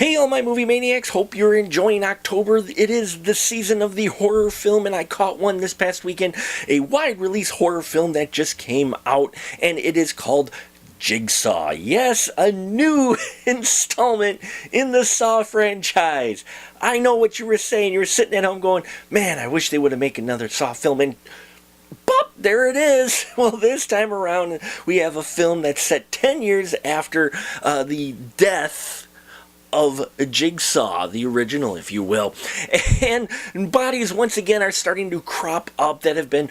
Hey all my movie maniacs, hope you're enjoying October. It is the season of the horror film, and I caught one this past weekend, a wide release horror film that just came out, and it is called Jigsaw. Yes, a new installment in the Saw franchise. I know what you were saying. You were sitting at home going, man, I wish they would have made another Saw film, and pop, there it is. Well, this time around, we have a film that's set 10 years after the death of Jigsaw, the original, if you will. And bodies once again are starting to crop up that have been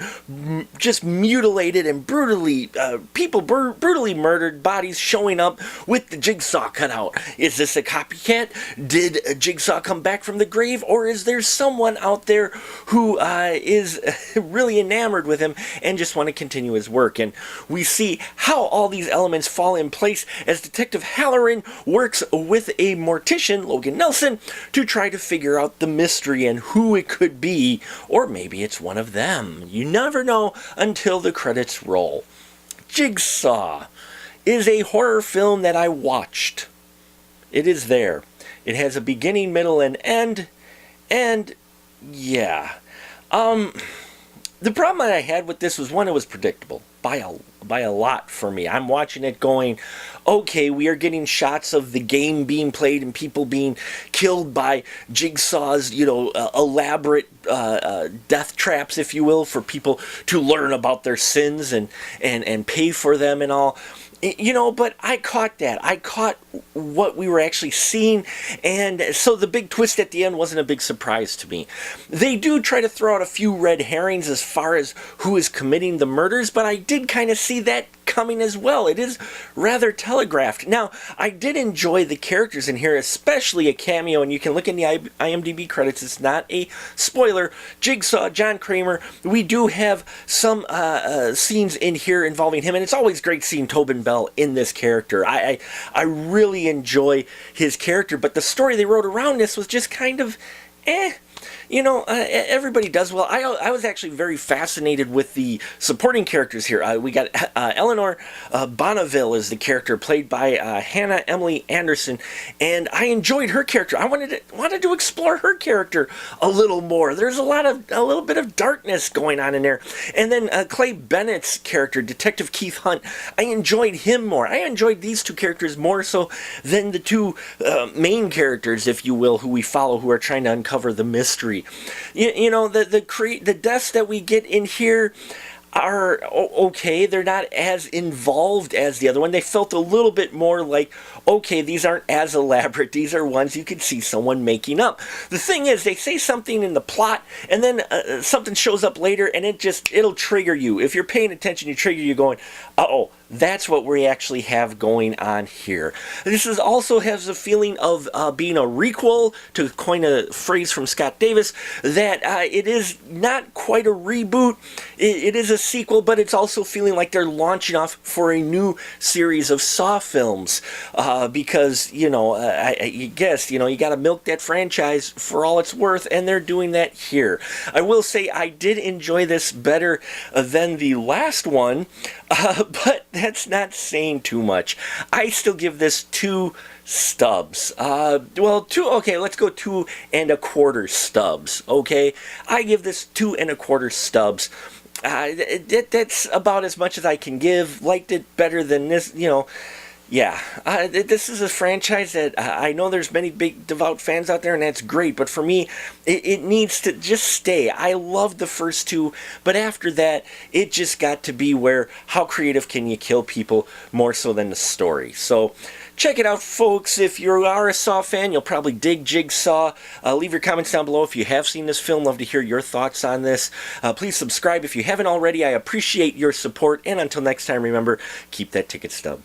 just mutilated and brutally, brutally murdered, bodies showing up with the Jigsaw cut out. Is this a copycat? Did Jigsaw come back from the grave? Or is there someone out there who is really enamored with him and just want to continue his work? And we see how all these elements fall in place as Detective Halloran works with a mortician, Logan Nelson, to try to figure out the mystery and who it could be, or maybe it's one of them. You never know until the credits roll. Jigsaw is a horror film that I watched. It is there. It has a beginning, middle, and end, and yeah. The problem that I had with this was, one, it was predictable by a lot for me. I'm watching it going, okay, we are getting shots of the game being played and people being killed by Jigsaw's, elaborate death traps, if you will, for people to learn about their sins and pay for them and all. But I caught that. I caught what we were actually seeing, and so the big twist at the end wasn't a big surprise to me. They do try to throw out a few red herrings as far as who is committing the murders, but I did kind of see that coming as well. It is rather telegraphed. Now, I did enjoy the characters in here, especially a cameo, and you can look in the IMDb credits. It's not a spoiler. Jigsaw, John Kramer. We do have some scenes in here involving him, and it's always great seeing Tobin Bell in this character. I really enjoy his character, but the story they wrote around this was just kind of everybody does well. I was actually very fascinated with the supporting characters here. We got Eleanor Bonneville is the character, played by Hannah Emily Anderson, and I enjoyed her character. I wanted to explore her character a little more. There's a little bit of darkness going on in there. And then Clay Bennett's character, Detective Keith Hunt, I enjoyed him more. I enjoyed these two characters more so than the two main characters, if you will, who we follow, who are trying to uncover the mystery. The deaths that we get in here are okay. They're not as involved as the other one. They felt a little bit more like, okay, these aren't as elaborate. These are ones you could see someone making up. The thing is, they say something in the plot, and then something shows up later, and it'll trigger you. If you're paying attention, you going, uh-oh, that's what we actually have going on here. This also has a feeling of being a requel, to coin a phrase from Scott Davis, that it is not quite a reboot. It is a sequel, but it's also feeling like they're launching off for a new series of Saw films, because, you guess, you got to milk that franchise for all it's worth, and they're doing that here. I will say I did enjoy this better than the last one, but that's not saying too much. I still give this 2 stubs. Let's go 2 1/4 stubs, okay? I give this 2 1/4 stubs. That's about as much as I can give. Liked it better than this, this is a franchise that I know there's many big devout fans out there, and that's great, but for me, it needs to just stay. I loved the first 2, but after that, it just got to be where, how creative can you kill people more so than the story? So check it out, folks. If you are a Saw fan, you'll probably dig Jigsaw. Leave your comments down below if you have seen this film. Love to hear your thoughts on this. Please subscribe if you haven't already. I appreciate your support, and until next time, remember, keep that ticket stub.